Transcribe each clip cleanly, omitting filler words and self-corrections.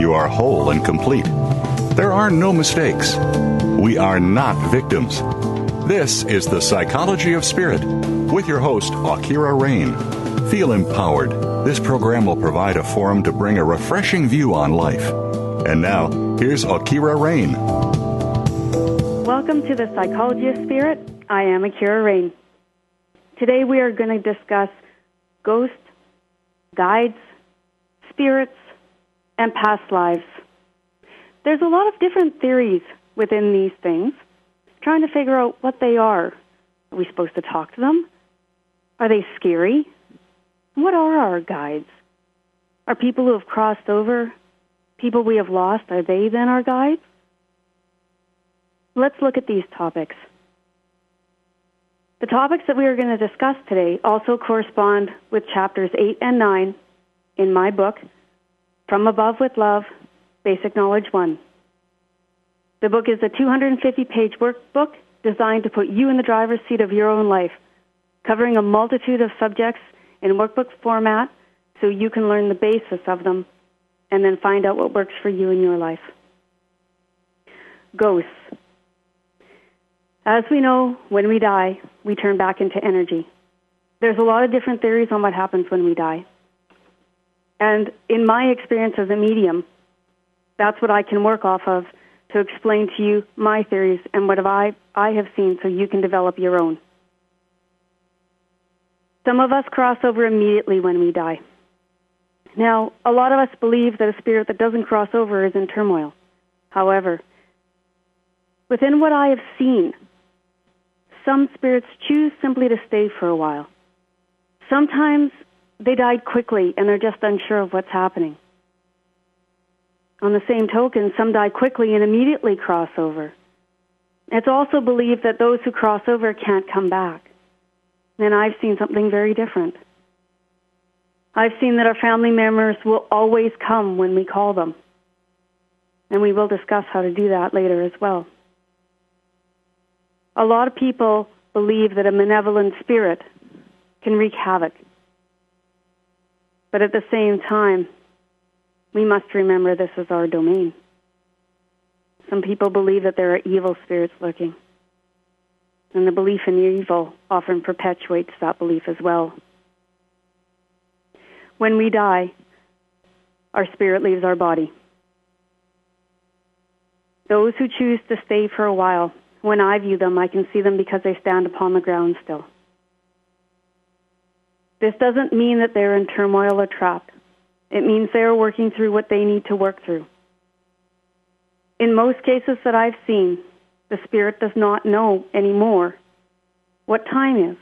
you are whole and complete. There are no mistakes. We are not victims. This is The Psychology of Spirit with your host, AuKeeRa Rayne. Feel empowered. This program will provide a forum to bring a refreshing view on life. And now, here's AuKeeRa Rayne. Welcome to The Psychology of Spirit. I am AuKeeRa Rayne. Today we are going to discuss ghosts, guides, spirits, and past lives. There's a lot of different theories within these things, trying to figure out what they are. Are we supposed to talk to them? Are they scary? What are our guides? Are people who have crossed over, people we have lost, are they then our guides? Let's look at these topics. The topics that we are going to discuss today also correspond with chapters 8 and 9 in my book, From Above with Love, Basic Knowledge 1. The book is a 250-page workbook designed to put you in the driver's seat of your own life, covering a multitude of subjects in workbook format so you can learn the basis of them and then find out what works for you in your life. Ghosts. As we know, when we die, we turn back into energy. There's a lot of different theories on what happens when we die. And in my experience as a medium, that's what I can work off of to explain to you my theories and what I have seen so you can develop your own. Some of us cross over immediately when we die. Now, a lot of us believe that a spirit that doesn't cross over is in turmoil. However, within what I have seen, some spirits choose simply to stay for a while. Sometimes they died quickly and they're just unsure of what's happening. On the same token, some die quickly and immediately cross over. It's also believed that those who cross over can't come back. And I've seen something very different. I've seen that our family members will always come when we call them. And we will discuss how to do that later as well. A lot of people believe that a malevolent spirit can wreak havoc. But at the same time, we must remember this is our domain. Some people believe that there are evil spirits lurking. And the belief in evil often perpetuates that belief as well. When we die, our spirit leaves our body. Those who choose to stay for a while, when I view them, I can see them because they stand upon the ground still. This doesn't mean that they're in turmoil or trapped. It means they're working through what they need to work through. In most cases that I've seen, the spirit does not know anymore what time is.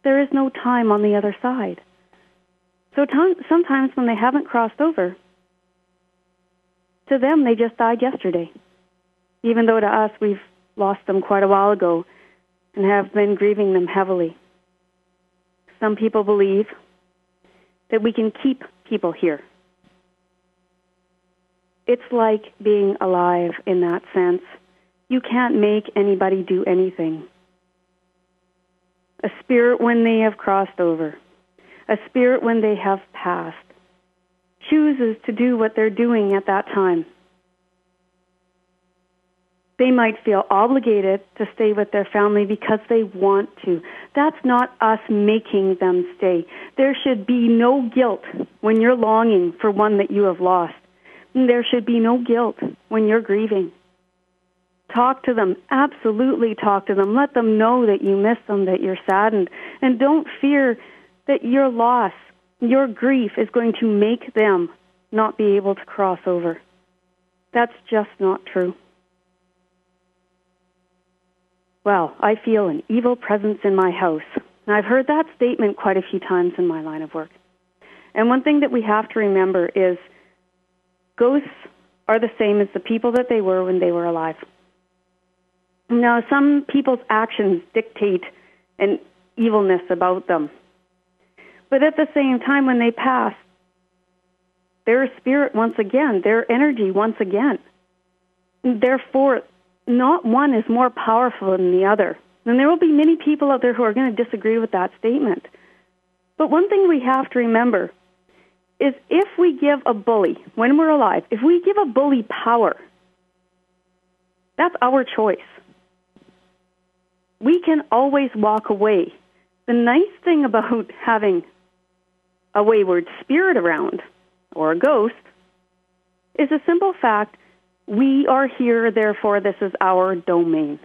There is no time on the other side. So sometimes when they haven't crossed over, to them they just died yesterday, even though to us we've lost them quite a while ago and have been grieving them heavily. Some people believe that we can keep people here. It's like being alive in that sense. You can't make anybody do anything. A spirit when they have crossed over, a spirit when they have passed, chooses to do what they're doing at that time. They might feel obligated to stay with their family because they want to. That's not us making them stay. There should be no guilt when you're longing for one that you have lost. There should be no guilt when you're grieving. Talk to them. Absolutely talk to them. Let them know that you miss them, that you're saddened. And don't fear that your loss, your grief is going to make them not be able to cross over. That's just not true. Well, I feel an evil presence in my house. And I've heard that statement quite a few times in my line of work. And one thing that we have to remember is ghosts are the same as the people that they were when they were alive. Now, some people's actions dictate an evilness about them. But at the same time, when they pass, they're a spirit once again, their energy once again. Therefore, not one is more powerful than the other. And there will be many people out there who are going to disagree with that statement. But one thing we have to remember is if we give a bully, when we're alive, if we give a bully power, that's our choice. We can always walk away. The nice thing about having a wayward spirit around, or a ghost, is a simple fact: we are here, therefore this is our domain.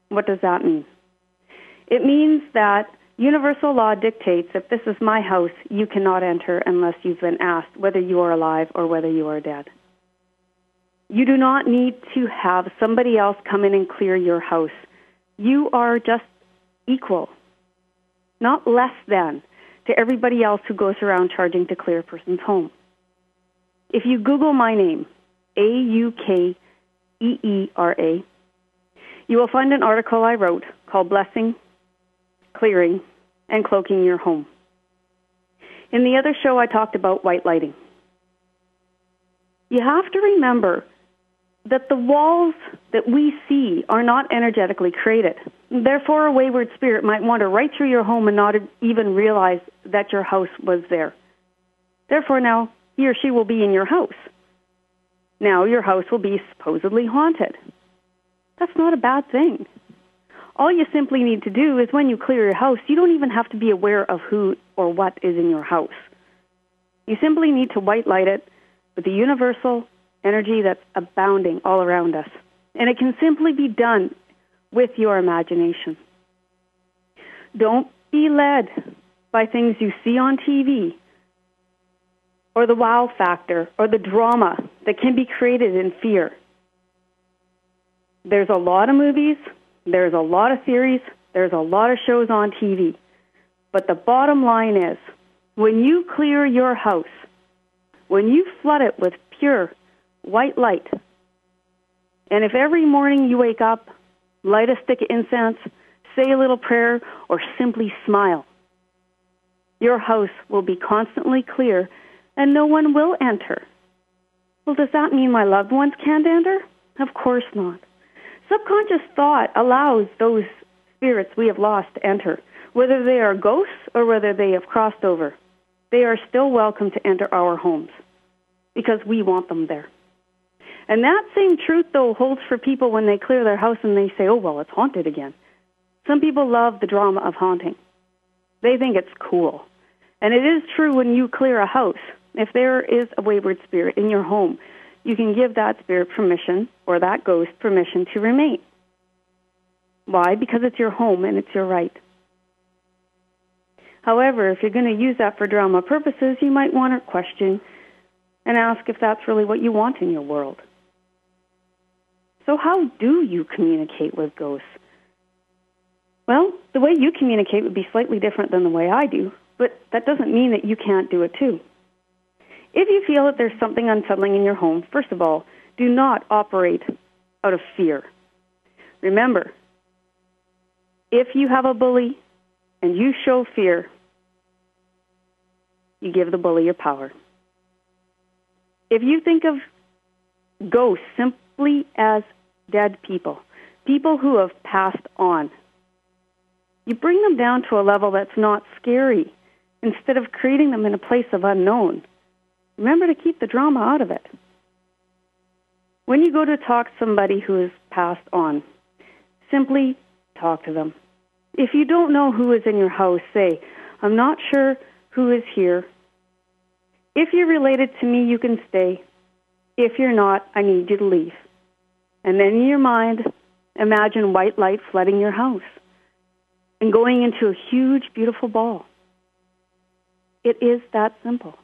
What does that mean? It means that universal law dictates if this is my house, you cannot enter unless you've been asked whether you are alive or whether you are dead. You do not need to have somebody else come in and clear your house. You are just equal, not less than, to everybody else who goes around charging to clear a person's home. If you Google my name, AuKeeRa, you will find an article I wrote called Blessing, Clearing, and Cloaking Your Home. In the other show, I talked about white lighting. You have to remember that the walls that we see are not energetically created. Therefore, a wayward spirit might wander right through your home and not even realize that your house was there. Therefore, now he or she will be in your house. Now your house will be supposedly haunted. That's not a bad thing. All you simply need to do is when you clear your house, you don't even have to be aware of who or what is in your house. You simply need to white light it with the universal energy that's abounding all around us. And it can simply be done with your imagination. Don't be led by things you see on TV or the wow factor or the drama that can be created in fear. There's a lot of movies, there's a lot of series, there's a lot of shows on TV. But the bottom line is, when you clear your house, when you flood it with pure white light, and if every morning you wake up, light a stick of incense, say a little prayer, or simply smile, your house will be constantly clear and no one will enter. Well, does that mean my loved ones can't enter? Of course not. Subconscious thought allows those spirits we have lost to enter. Whether they are ghosts or whether they have crossed over, they are still welcome to enter our homes because we want them there. And that same truth, though, holds for people when they clear their house and they say, oh, well, it's haunted again. Some people love the drama of haunting. They think it's cool. And it is true when you clear a house. If there is a wayward spirit in your home, you can give that spirit permission or that ghost permission to remain. Why? Because it's your home and it's your right. However, if you're going to use that for drama purposes, you might want to question and ask if that's really what you want in your world. So how do you communicate with ghosts? Well, the way you communicate would be slightly different than the way I do, but that doesn't mean that you can't do it too. If you feel that there's something unsettling in your home, first of all, do not operate out of fear. Remember, if you have a bully and you show fear, you give the bully your power. If you think of ghosts simply as dead people, people who have passed on, you bring them down to a level that's not scary instead of creating them in a place of unknown. Remember to keep the drama out of it. When you go to talk to somebody who has passed on, simply talk to them. If you don't know who is in your house, say, I'm not sure who is here. If you're related to me, you can stay. If you're not, I need you to leave. And then in your mind, imagine white light flooding your house and going into a huge, beautiful ball. It is that simple.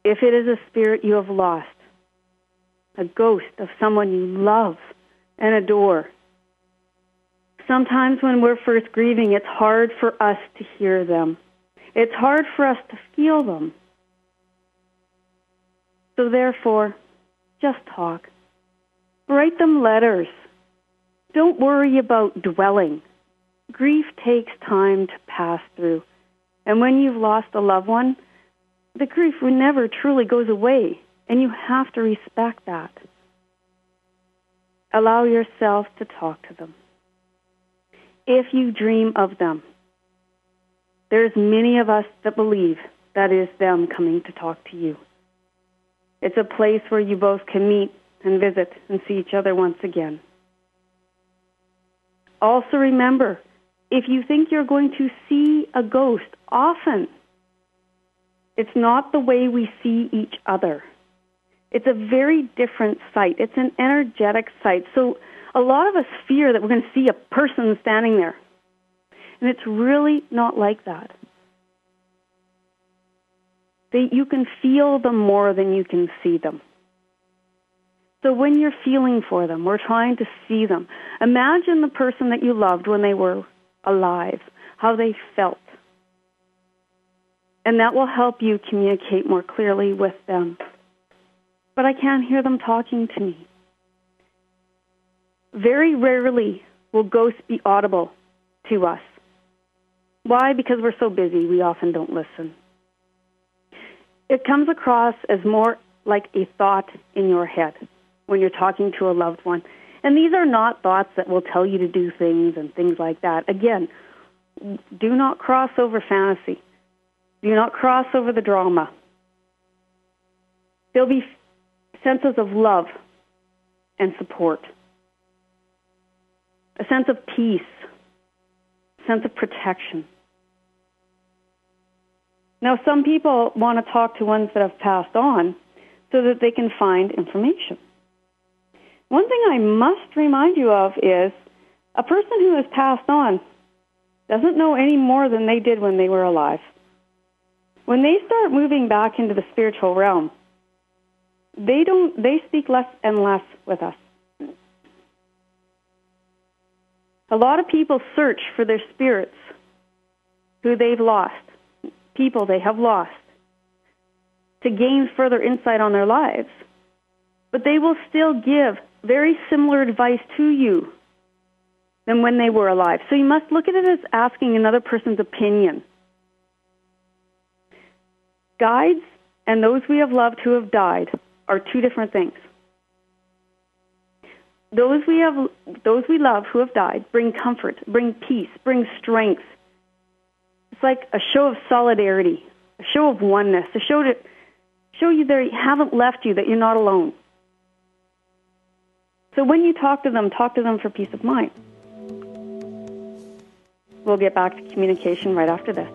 If it is a spirit you have lost, a ghost of someone you love and adore, sometimes when we're first grieving, it's hard for us to hear them. It's hard for us to feel them. So therefore, just talk. Write them letters. Don't worry about dwelling. Grief takes time to pass through. And when you've lost a loved one, the grief never truly goes away, and you have to respect that. Allow yourself to talk to them. If you dream of them, there's many of us that believe that is them coming to talk to you. It's a place where you both can meet and visit and see each other once again. Also remember, if you think you're going to see a ghost often, it's not the way we see each other. It's a very different sight. It's an energetic sight. So a lot of us fear that we're going to see a person standing there. And it's really not like that. You can feel them more than you can see them. So when you're feeling for them, we're trying to see them. Imagine the person that you loved when they were alive, how they felt. And that will help you communicate more clearly with them. But I can't hear them talking to me. Very rarely will ghosts be audible to us. Why? Because we're so busy, we often don't listen. It comes across as more like a thought in your head when you're talking to a loved one. And these are not thoughts that will tell you to do things and things like that. Again, do not cross over fantasy. Do not cross over the drama. There'll be senses of love and support, a sense of peace, a sense of protection. Now, some people want to talk to ones that have passed on so that they can find information. One thing I must remind you of is a person who has passed on doesn't know any more than they did when they were alive. When they start moving back into the spiritual realm, they speak less and less with us. A lot of people search for their spirits who they've lost, people they have lost, to gain further insight on their lives. But they will still give very similar advice to you than when they were alive. So you must look at it as asking another person's opinion. Guides and those we have loved who have died are two different things. Those we love who have died bring comfort, bring peace, bring strength. It's like a show of solidarity, a show of oneness, a show to show you they haven't left you, that you're not alone. So when you talk to them for peace of mind. We'll get back to communication right after this.